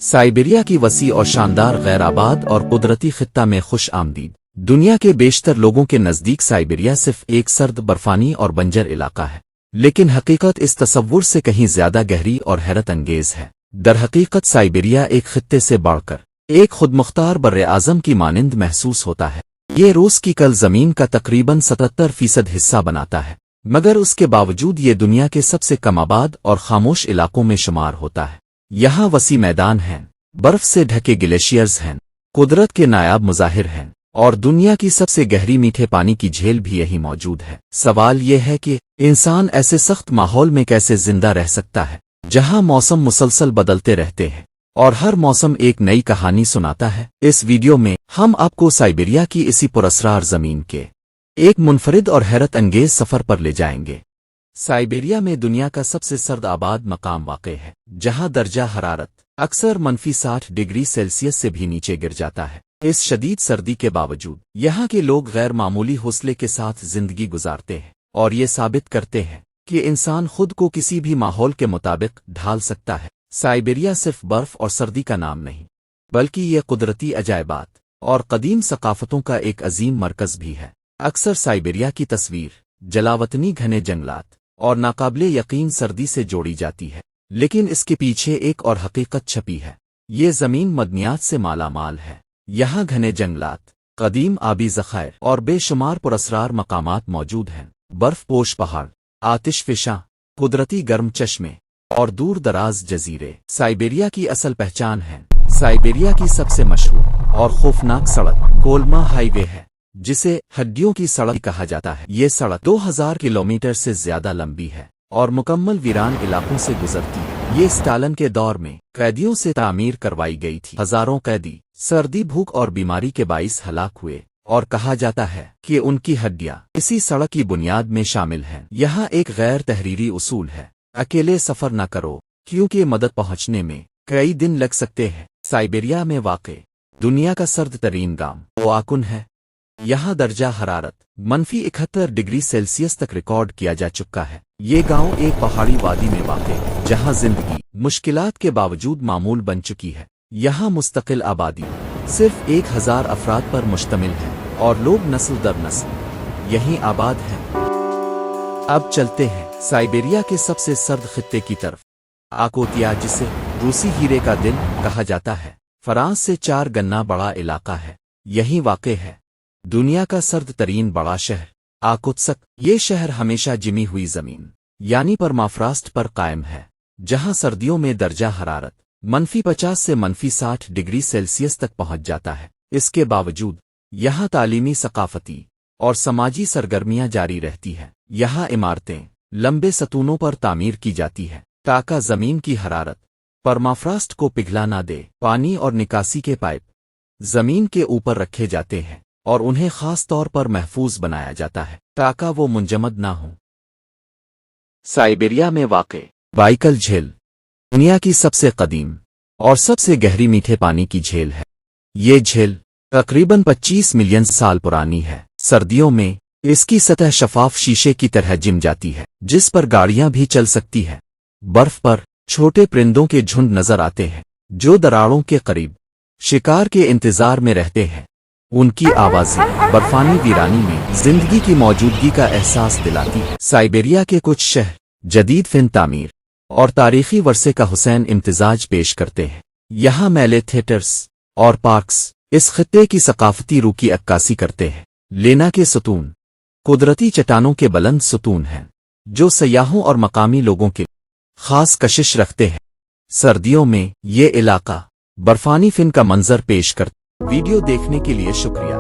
Siberia की वसी और शानदार गैर आबाद और कुदरती खित्ता में खुश आमदीद। दुनिया के बेशतर लोगों के नज़दीक साइबेरिया सिर्फ एक सर्द बर्फानी और बंजर इलाका है, लेकिन हकीकत इस तसव्वुर से कहीं ज्यादा गहरी और हैरत अंगेज है। दरहकीकत साइबेरिया एक खित्ते से बढ़कर एक खुदमुख्तार बर्र-ए-आज़म की मानिंद महसूस होता है। ये रूस की कल ज़मीन का तकरीबन 77% हिस्सा बनाता है, मगर उसके बावजूद ये दुनिया के सबसे कम आबाद और खामोश इलाकों में शुमार होता है। यहाँ वसी मैदान हैं, बर्फ से ढके ग्लेशियर्स हैं, कुदरत के नायाब मुज़ाहिर हैं, और दुनिया की सबसे गहरी मीठे पानी की झील भी यही मौजूद है। सवाल ये है कि इंसान ऐसे सख्त माहौल में कैसे जिंदा रह सकता है, जहाँ मौसम मुसलसल बदलते रहते हैं और हर मौसम एक नई कहानी सुनाता है। इस वीडियो में हम आपको साइबेरिया की इसी पुरस्रार जमीन के एक मुनफरिद और हैरत अंगेज सफर पर ले जाएंगे। साइबेरिया में दुनिया का सबसे सर्द आबाद मकाम वाक़े है, जहां दर्जा हरारत अक्सर -60 डिग्री सेल्सियस से भी नीचे गिर जाता है। इस शदीद सर्दी के बावजूद यहाँ के लोग गैर मामूली हौसले के साथ जिंदगी गुजारते हैं और ये साबित करते हैं कि इंसान खुद को किसी भी माहौल के मुताबिक ढाल सकता है। साइबेरिया सिर्फ बर्फ और सर्दी का नाम नहीं, बल्कि ये कुदरती अजायबात और कदीम सकाफतों का एक अजीम मरकज भी है। अक्सर साइबेरिया की तस्वीर जलावतनी घने जंगलात और नाकाबिले यकीन सर्दी से जोड़ी जाती है, लेकिन इसके पीछे एक और हकीकत छपी है। ये ज़मीन मदनियात से मालामाल है। यहाँ घने जंगलात, कदीम आबी ज़खायर और बेशुमार पुरस्रार मकामात मौजूद हैं। बर्फ पोश पहाड़, आतिशफिशां कुदरती गर्म चश्मे और दूर दराज जजीरे साइबेरिया की असल पहचान है। साइबेरिया की सबसे मशहूर और खौफनाक सड़क कोल्मा हाईवे है, जिसे हड्डियों की सड़क कहा जाता है। ये सड़क 2000 किलोमीटर से ज्यादा लंबी है और मुकम्मल वीरान इलाकों से गुजरती है। ये स्टालिन के दौर में कैदियों से तामीर करवाई गई थी। हजारों कैदी सर्दी, भूख और बीमारी के बाइस हलाक हुए और कहा जाता है कि उनकी हड्डियां इसी सड़क की बुनियाद में शामिल हैं। यहाँ एक गैर तहरीरी उसूल है, अकेले सफर न करो, क्योंकि मदद पहुँचने में कई दिन लग सकते हैं। साइबेरिया में वाक़े दुनिया का सर्द तरीन गांव ओआकुन है। यहाँ दर्जा हरारत -71 डिग्री सेल्सियस तक रिकॉर्ड किया जा चुका है। ये गांव एक पहाड़ी वादी में वाक़ है, जहाँ जिंदगी मुश्किलात के बावजूद मामूल बन चुकी है। यहाँ मुस्तकिल आबादी सिर्फ 1000 अफराद पर मुश्तमिल है और लोग नस्ल दर नस्ल यहीं आबाद हैं। अब चलते हैं साइबेरिया के सबसे सर्द खित्ते की तरफ, आकोतिया, जिसे रूसी हीरे का दिल कहा जाता है। फ्रांस से 4 गन्ना बड़ा इलाका है, यहीं वाक़े है दुनिया का सर्द तरीन बड़ा शहर आकुत्सक। ये शहर हमेशा जिमी हुई जमीन यानी परमाफ्रास्ट पर कायम है, जहां सर्दियों में दर्जा हरारत -50 से -60 डिग्री सेल्सियस तक पहुंच जाता है। इसके बावजूद यहाँ तालीमी, सकाफती और समाजी सरगर्मियां जारी रहती हैं। यहाँ इमारतें लंबे सतूनों पर तामीर की जाती है ताकि जमीन की हरारत परमाफ्रास्ट को पिघला ना दे। पानी और निकासी के पाइप जमीन के ऊपर रखे जाते हैं और उन्हें खास तौर पर महफूज बनाया जाता है ताकि वो मुंजमद ना हो। साइबेरिया में वाक़े बाइकल झील दुनिया की सबसे कदीम और सबसे गहरी मीठे पानी की झील है। ये झील तकरीबन 25 मिलियन साल पुरानी है। सर्दियों में इसकी सतह शफाफ शीशे की तरह जिम जाती है, जिस पर गाड़ियां भी चल सकती है। बर्फ पर छोटे परिंदों के झुंड नजर आते हैं, जो दरारों के करीब शिकार के इंतजार में रहते हैं। उनकी आवाजें बर्फानी वीरानी में जिंदगी की मौजूदगी का एहसास दिलाती है। साइबेरिया के कुछ शहर जदीद फिन तामीर और तारीखी वर्से का हुसैन इम्तिजाज पेश करते हैं। यहाँ मेले, थिएटर्स और पार्क्स इस खित्ते की सकाफती रूह की अक्कासी करते हैं। लेना के सतून कुदरती चट्टानों के बुलंद सतून हैं, जो सयाहों और मकामी लोगों के खास कशिश रखते हैं। सर्दियों में ये इलाका बर्फानी फिन का मंजर पेश करता है। वीडियो देखने के लिए शुक्रिया।